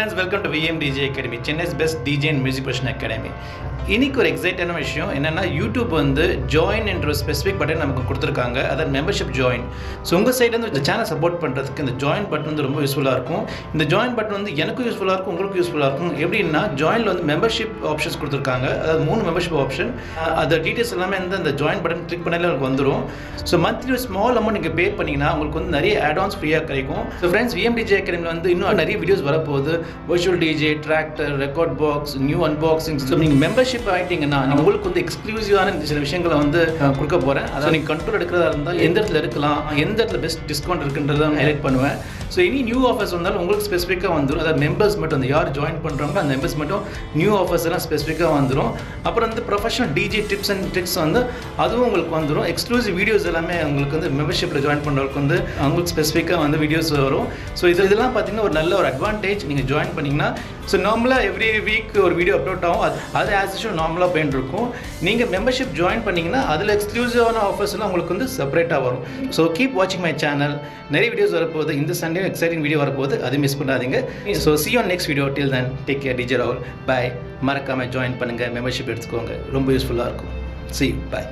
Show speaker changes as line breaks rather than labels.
friends, welcome to VMDJ Academy, Chennai's best DJ and music production academy. இன்னைக்கு ஒரு எக்ஸைட்டான விஷயம் என்னன்னா யூடியூப் வந்து ஜாயின் என்ற ஒரு ஸ்பெசிஃபிக் பட்டன் நமக்கு கொடுத்துருக்காங்க. அதாவது மெம்பர்ஷிப் ஜாயின். ஸோ உங்கள் சைட்லேருந்து இந்த சேனல் சப்போர்ட் பண்ணுறதுக்கு இந்த ஜாயின் பட்டன் வந்து ரொம்ப யூஸ்ஃபுல்லாக இருக்கும். இந்த ஜாயின் பட்டன் வந்து எனக்கும் யூஸ்ஃபுல்லாக இருக்கும், உங்களுக்கும் யூஸ்ஃபுல்லாக இருக்கும். எப்படின்னா ஜாயினில் வந்து மெம்பர்ஷிப் ஆப்ஷன்ஸ் கொடுத்துருக்காங்க. அதாவது 3 மெம்பர்ஷிப் ஆப்ஷன். அந்த டீட்டெயில்ஸ் எல்லாமே வந்து அந்த ஜாயின் பட்டன் கிளிக் பண்ணாலே உங்களுக்கு வந்துடும். ஸோ மந்த்லி ஒரு ஸ்மால் அமௌண்ட் நீங்கள் பே பண்ணிங்கன்னா உங்களுக்கு வந்து நிறைய ஆட்-ஆன்ஸ் ஃப்ரீயாக கிடைக்கும். ஸோ ஃப்ரெண்ட்ஸ், VMDJ அகாடமியில் வந்து இன்னும் நிறைய வீடியோஸ் வரப்போகுது. Virtual DJ, tractor, record box, new unboxing. So நீங்கள் மெம்பர்ஷிப் ஆகிட்டீங்கன்னா உங்களுக்கு வந்து எக்ஸ்க்ளூசிவான சில விஷயங்களை வந்து கொடுக்க போகிறேன். அதாவது நீங்கள் கண்ட்ரோல் எடுக்கிறதா இருந்தால் எந்த இடத்துல எடுக்கலாம், எந்த இடத்துல பெஸ்ட் டிஸ்கவுண்ட் இருக்குன்றதை ஹைலைட் பண்ணுவேன். ஸோ இனி நியூ ஆஃபர்ஸ் வந்தாலும் உங்களுக்கு ஸ்பெசிஃபிக்காக வந்துடும். அதாவது மெம்பர்ஸ் மட்டும் வந்து யார் ஜாயின் பண்ணுறாங்களோ அந்த மெம்பர்ஸ் மட்டும் நியூ ஆஃபர்ஸ் எல்லாம் ஸ்பெசிஃபிக்காக வந்துடும். அப்புறம் வந்து professional DJ tips and tricks வந்து அதுவும் உங்களுக்கு வந்துடும். எக்ஸ்க்ளூசிவ் வீடியோஸ் எல்லாமே உங்களுக்கு வந்து மெம்பர்ஷிப்பில் ஜாயின் பண்ணுறவங்களுக்கு வந்து அவங்களுக்கு ஸ்பெசிஃபிக்காக வந்து வீடியோஸ் வரும். ஸோ இதெல்லாம் பார்த்தீங்கன்னா ஒரு நல்ல ஒரு அட்வான்டேஜ் நீங்கள் ஜாயின் பண்ணிங்கன்னா. ஸோ நார்மலாக எவ்ரி வீக் ஒரு வீடியோ அப்லோட் ஆகும். அது ஆஸ் யூஷுவல் நார்மலாக போயிட்டு இருக்கும். நீங்கள் மெம்பர்ஷிப் ஜாயின் பண்ணிங்கன்னா அதில் எக்ஸ்க்ளூசிவான ஆஃபர்ஸ்லாம் உங்களுக்கு வந்து செப்பரேட்டாக வரும். ஸோ கீப் வாட்சிங் மை சேனல். நிறைய வீடியோஸ் வரப்போகுது. இந்த சண்டே எக்ஸைட்டிங் வீடியோ வரப்போகுது, அது மிஸ் பண்ணாதீங்க. So see you on next video. Till then, take care. DJ Rahul. Bye. மறக்காமல் ஜாயின் பண்ணுங்கள், மெம்பர்ஷிப் எடுத்துக்கோங்க, ரொம்ப யூஸ்ஃபுல்லாக இருக்கும். See you. Bye.